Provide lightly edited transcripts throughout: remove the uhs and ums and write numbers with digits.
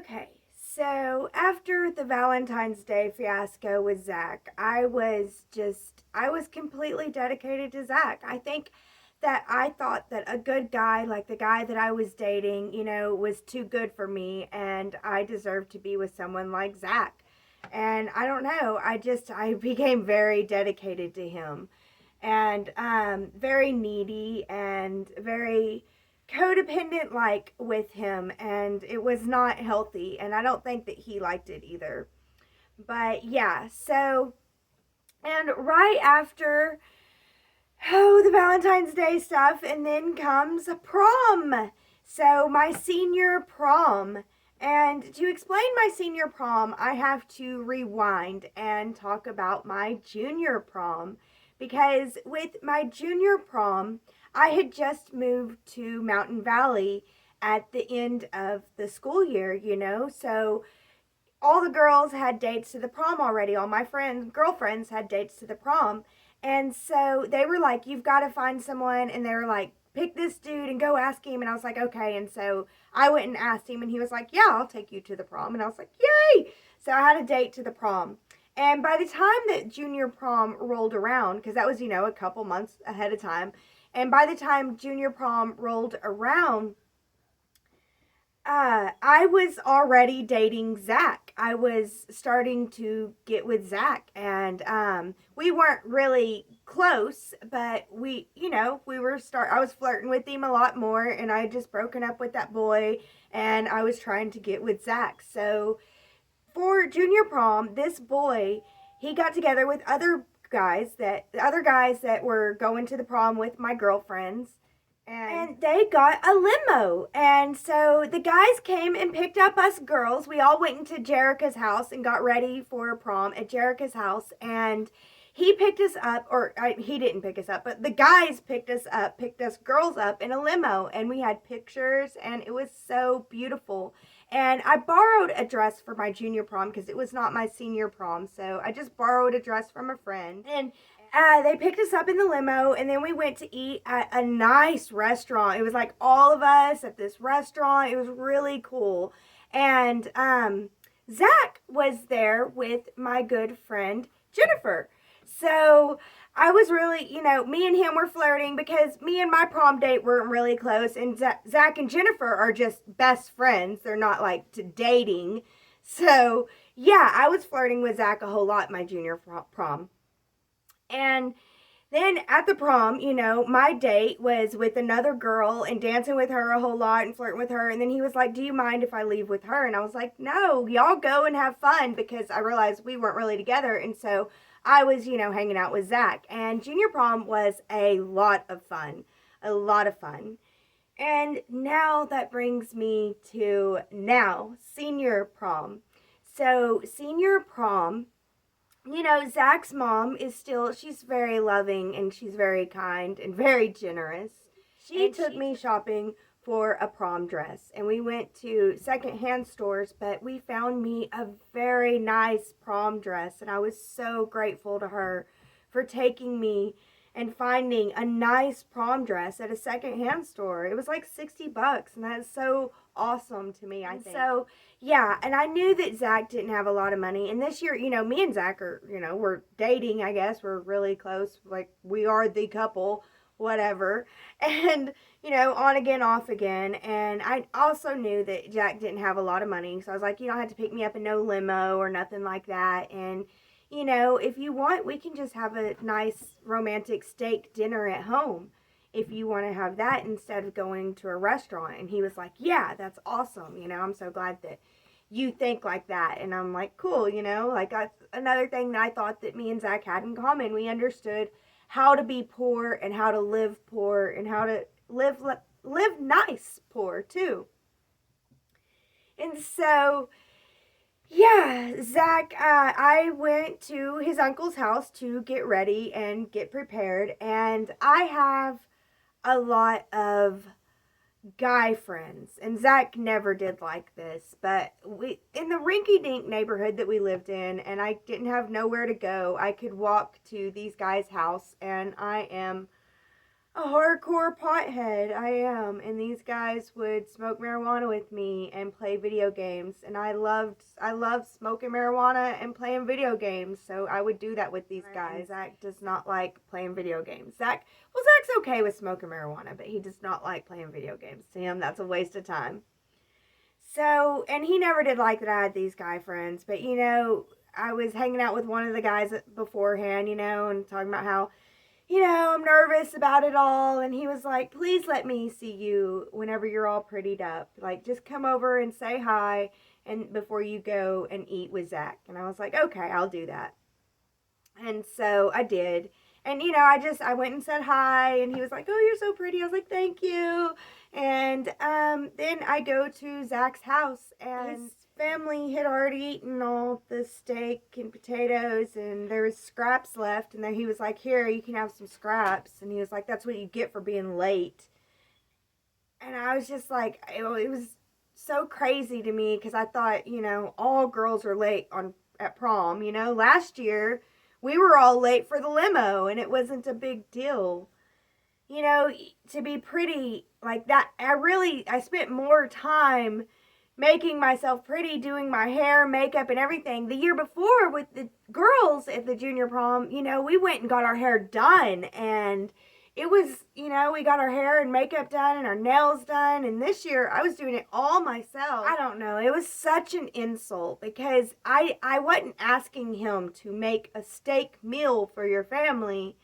Okay, so after the Valentine's Day fiasco with Zach, I was completely dedicated to Zach. I think that I thought that a good guy, like the guy that I was dating, was too good for me and I deserved to be with someone like Zach. And I don't know, I became very dedicated to him and very needy and very codependent like with him, and it was not healthy, and I don't think that he liked it either. But yeah, so and right after the Valentine's Day stuff, and then comes prom. So my senior prom. And to explain my senior prom, I have to rewind and talk about my junior prom. Because with my junior prom, I had just moved to Mountain Valley at the end of the school year. So all the girls had dates to the prom already. All my girlfriends had dates to the prom. And so they were like, you've got to find someone. And they were like, pick this dude and go ask him. And I was like, okay. And so I went and asked him, and he was like, yeah, I'll take you to the prom. And I was like, yay. So I had a date to the prom. And by the time that junior prom rolled around, because that was, a couple months ahead of time. And by the time junior prom rolled around, I was already dating Zach. I was starting to get with Zach, and we weren't really close, but I was flirting with him a lot more, and I had just broken up with that boy, and I was trying to get with Zach. So for junior prom, this boy, he got together with other guys that were going to the prom with my girlfriends, and they got a limo. And so the guys came and picked up us girls. We all went into Jerica's house and got ready for prom at Jerica's house. And he picked us up, he didn't pick us up, but the guys picked us girls up in a limo. And we had pictures, and it was so beautiful. And I borrowed a dress for my junior prom because it was not my senior prom. So I just borrowed a dress from a friend. And they picked us up in the limo, and then we went to eat at a nice restaurant. It was like all of us at this restaurant. It was really cool. And Zach was there with my good friend Jennifer. So I was really, me and him were flirting because me and my prom date weren't really close. And Zach and Jennifer are just best friends. They're not like to dating. So yeah, I was flirting with Zach a whole lot my junior prom. And then at the prom, my date was with another girl and dancing with her a whole lot and flirting with her. And then he was like, do you mind if I leave with her? And I was like, no, y'all go and have fun, because I realized we weren't really together. And so I was, hanging out with Zach. And junior prom was a lot of fun. A lot of fun. And now that brings me to senior prom. So senior prom, Zach's mom she's very loving, and she's very kind and very generous. She took me shopping for a prom dress, and we went to secondhand stores, but we found me a very nice prom dress, and I was so grateful to her for taking me and finding a nice prom dress at a secondhand store. It was like $60, and that's so awesome to me, I think. So, yeah, and I knew that Zach didn't have a lot of money. And this year, me and Zach are, we're dating, I guess. We're really close. Like, we are the couple, whatever. And, on again, off again. And I also knew that Zach didn't have a lot of money. So I was like, you don't have to pick me up in no limo or nothing like that. And, if you want, we can just have a nice romantic steak dinner at home if you want to have that instead of going to a restaurant. And he was like, yeah, that's awesome. I'm so glad that you think like that. And I'm like, cool, like that's another thing that I thought that me and Zach had in common. We understood how to be poor and how to live poor and how to live nice poor too. And so, yeah, Zach, I went to his uncle's house to get ready and get prepared. And I have a lot of guy friends, and Zach never did like this, but we, in the rinky-dink neighborhood that we lived in, and I didn't have nowhere to go, I could walk to these guys' house, and I am a hardcore pothead. I am. And these guys would smoke marijuana with me and play video games. And I loved smoking marijuana and playing video games. So I would do that with these guys. Zach does not like playing video games. Zach's okay with smoking marijuana, but he does not like playing video games. To him, that's a waste of time. So, and he never did like that I had these guy friends. But, I was hanging out with one of the guys beforehand, and talking about how I'm nervous about it all. And he was like, please let me see you whenever you're all prettied up. Like, just come over and say hi and before you go and eat with Zach. And I was like, okay, I'll do that. And so I did. And, I went and said hi. And he was like, oh, you're so pretty. I was like, thank you. And then I go to Zach's house, and his family had already eaten all the steak and potatoes, and there was scraps left. And then he was like, here, you can have some scraps. And he was like, that's what you get for being late. And I was just like, it was so crazy to me, because I thought, all girls are late at prom. Last year we were all late for the limo, and it wasn't a big deal. To be pretty like that, I spent more time making myself pretty, doing my hair, makeup, and everything. The year before, with the girls at the junior prom, we went and got our hair done, and it was, we got our hair and makeup done and our nails done. And this year I was doing it all myself. I don't know. It was such an insult, because I wasn't asking him to make a steak meal for your family.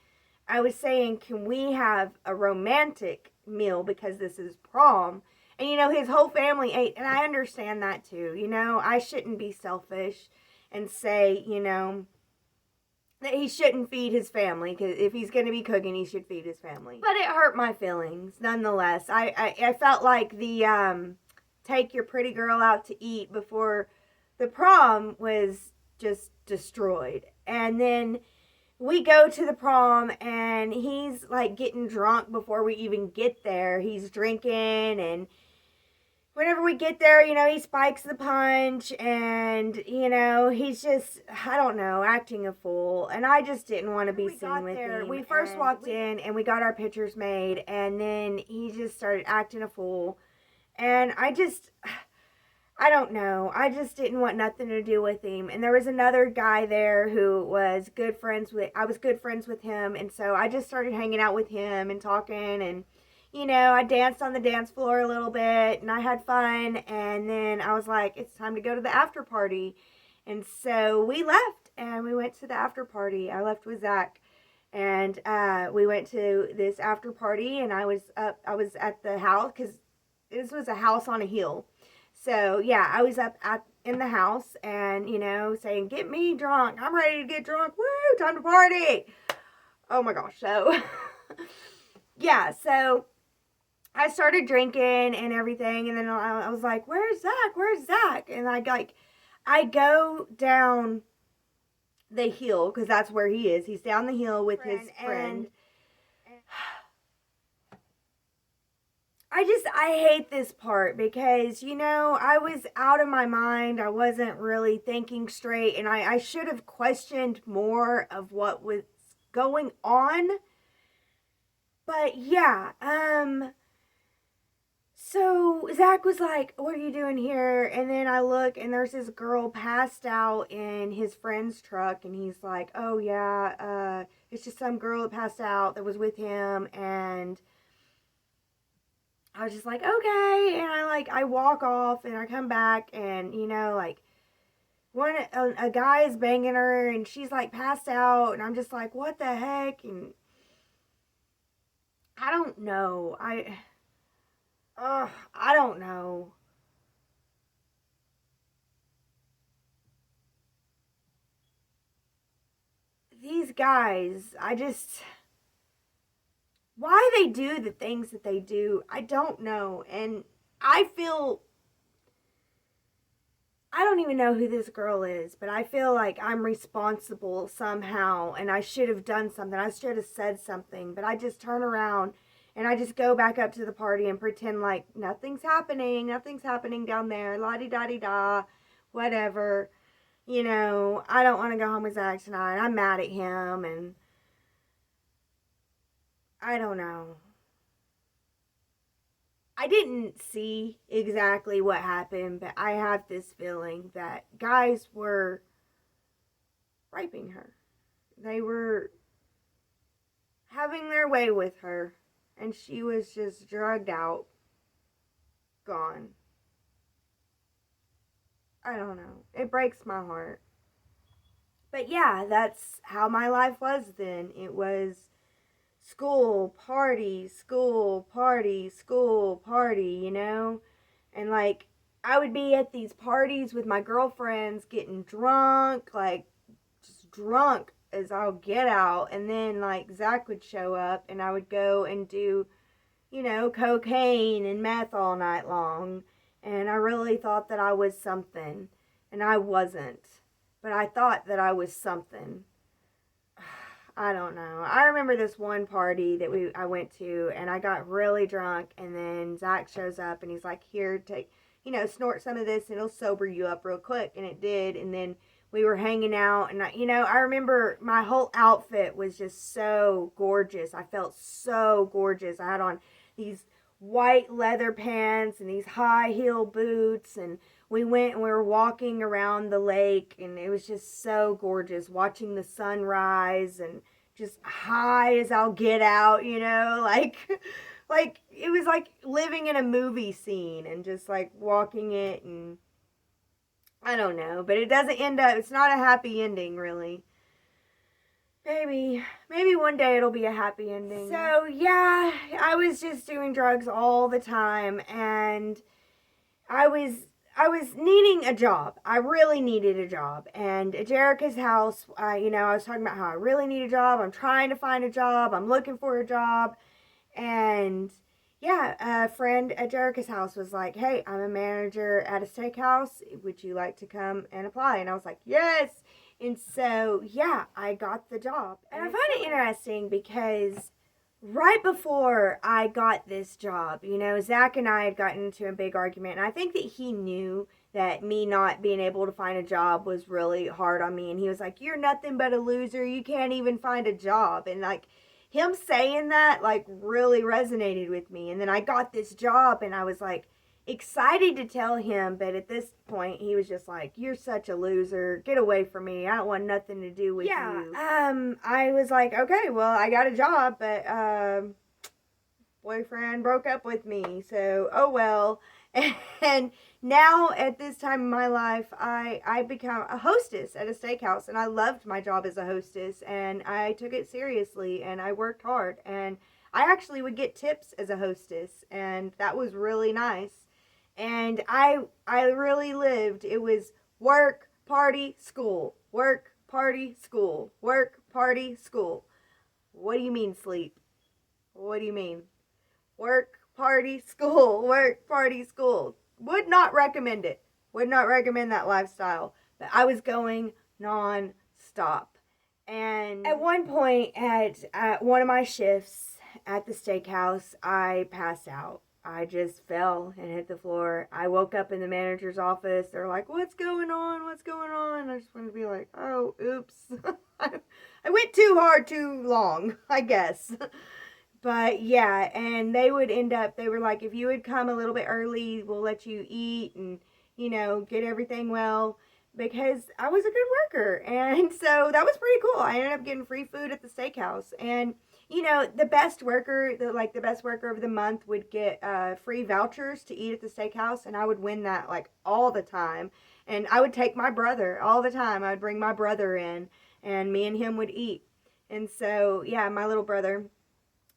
I was saying, can we have a romantic meal, because this is prom? And, his whole family ate, and I understand that too. I shouldn't be selfish and say, that he shouldn't feed his family, because if he's going to be cooking, he should feed his family. But it hurt my feelings, nonetheless. I felt like the take your pretty girl out to eat before the prom was just destroyed. And then we go to the prom, and he's like getting drunk before we even get there. He's drinking, and whenever we get there, he spikes the punch, and, he's just, I don't know, acting a fool. And I just didn't want to be seen with him. We first walked in, and we got our pictures made, and then he just started acting a fool. And I don't know. I just didn't want nothing to do with him. And there was another guy there who was I was good friends with him. And so I just started hanging out with him and talking, and I danced on the dance floor a little bit, and I had fun. And then I was like, it's time to go to the after party. And so we left, and we went to the after party. I left with Zach, and we went to this after party, and I was at the house, because this was a house on a hill. So yeah, I was up in the house, and, saying, get me drunk. I'm ready to get drunk. Woo, time to party. Oh my gosh. So yeah, so I started drinking and everything, and then I was like, where's Zach? Where's Zach? And I go down the hill, because that's where he is. He's down the hill with his friend. I hate this part, because, I was out of my mind. I wasn't really thinking straight, and I should have questioned more of what was going on. But yeah, so Zach was like, what are you doing here? And then I look, and there's this girl passed out in his friend's truck, and he's like, oh yeah, it's just some girl that passed out that was with him. And I was just like, okay. And I walk off, and I come back, and, a guy is banging her, and she's like passed out, and I'm just like, what the heck? And I don't know. I don't know. These guys, why they do the things that they do, I don't know. And I don't even know who this girl is, but I feel like I'm responsible somehow, and I should have done something. I should have said something, but I just turn around, and I just go back up to the party and pretend like nothing's happening down there, la-di-da-di-da, whatever. I don't want to go home with Zach tonight. I'm mad at him, and I don't know. I didn't see exactly what happened, but I have this feeling that guys were raping her. They were having their way with her, and she was just drugged out, gone. I don't know. It breaks my heart. But yeah, that's how my life was then. It was school, party, school, party, school, party, you know? And like, I would be at these parties with my girlfriends getting drunk, like, just drunk as I'll get out. And then, like, Zach would show up and I would go and do, cocaine and meth all night long. And I really thought that I was something. And I wasn't. But I thought that I was something. I don't know. I remember this one party that I went to, and I got really drunk, and then Zach shows up, and he's like, "Here, take, snort some of this, and it'll sober you up real quick," and it did. And then we were hanging out, and I remember my whole outfit was just so gorgeous. I felt so gorgeous. I had on these white leather pants and these high heel boots, and we went and we were walking around the lake, and it was just so gorgeous, watching the sunrise, and just high as I'll get out, like it was like living in a movie scene, and just like walking it. And I don't know, but it doesn't end up, it's not a happy ending, really. Maybe one day it'll be a happy ending. So yeah, I was just doing drugs all the time, and I was needing a job. I really needed a job. And at Jerica's house, I was talking about how I really need a job. I'm trying to find a job. I'm looking for a job. And yeah, a friend at Jerica's house was like, "Hey, I'm a manager at a steakhouse. Would you like to come and apply?" And I was like, "Yes." And so, yeah, I got the job. And I find it interesting because right before I got this job, Zach and I had gotten into a big argument. And I think that he knew that me not being able to find a job was really hard on me. And he was like, "You're nothing but a loser. You can't even find a job." And like, him saying that like really resonated with me. And then I got this job, and I was like excited to tell him, but at this point he was just like, "You're such a loser. Get away from me. I don't want nothing to do with you." I was like, "Okay, well, I got a job, but boyfriend broke up with me, so oh well." And now at this time in my life, I become a hostess at a steakhouse, and I loved my job as a hostess, and I took it seriously, and I worked hard, and I actually would get tips as a hostess, and that was really nice. And I really lived. It was work, party, school. Work, party, school. Work, party, school. What do you mean sleep? What do you mean? Work, party, school. Work, party, school. Would not recommend it. Would not recommend that lifestyle. But I was going non-stop. And at one point at one of my shifts at the steakhouse, I passed out. I just fell and hit the floor. I woke up in the manager's office. They're like, "What's going on? What's going on?" I just wanted to be like, "Oh, oops." I went too hard too long, I guess. But yeah, and they were like, "If you would come a little bit early, we'll let you eat and, get everything well." Because I was a good worker. And so that was pretty cool. I ended up getting free food at the steakhouse. And the best worker, the best worker of the month would get free vouchers to eat at the steakhouse, and I would win that like all the time. And I would take my brother all the time. I would bring my brother in, and me and him would eat. And so, yeah, my little brother.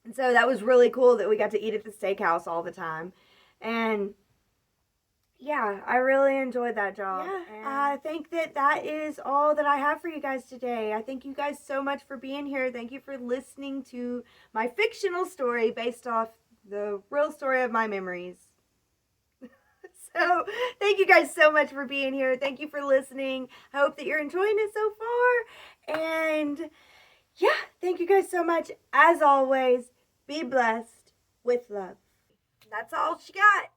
And so that was really cool that we got to eat at the steakhouse all the time. And yeah, I really enjoyed that job. Yeah, I think that is all that I have for you guys today. I thank you guys so much for being here. Thank you for listening to my fictional story based off the real story of my memories. So, thank you guys so much for being here. Thank you for listening. I hope that you're enjoying it so far. And yeah, thank you guys so much. As always, be blessed with love. That's all she got.